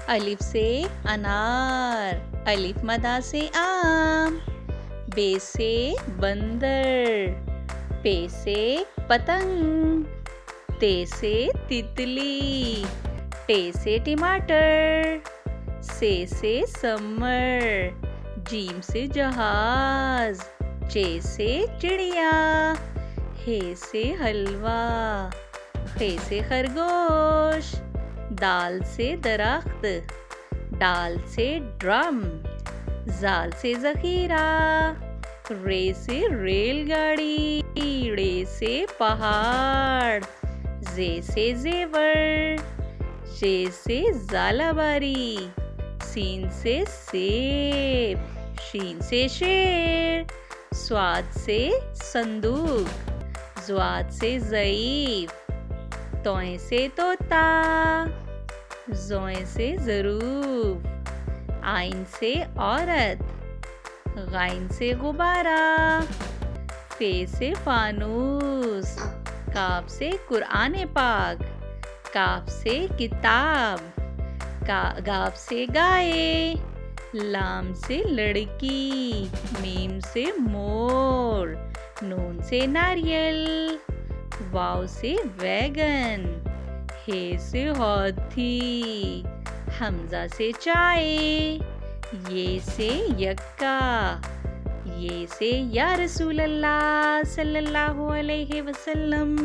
अलिफ से अनार, अलिफ मदा से आम, बे से बंदर, पे से पतंग, ते से तितली, टे से टमाटर, से समर, जीम से जहाज, चे से चिड़िया, हे से हलवा, खे से खरगोश, दाल से दरख्त, डाल से ड्रम, जाल से जखीरा, रे से रेलगाड़ी, रे से पहाड़, जे से जेवर, जे से जालाबारी, सीन से सेब, शीन से शेर, स्वाद से संदूक, ज़्वाद से ज़ईफ, तोए से तोता, ज़ोए से ज़रूफ, आइन से औरत, गाइन से गुब्बारा, फे से फानूस, काफ से कुरान पाक, काफ से किताब, गाफ से गाय, लाम से लड़की, मीम से मोर, नून से नारियल, वाव से वैगन, हे से हाथी, हमजा से चाय, ये से यक्का, ये से या रसूल अल्लाह सल्लल्लाहु अलैहि वसल्लम।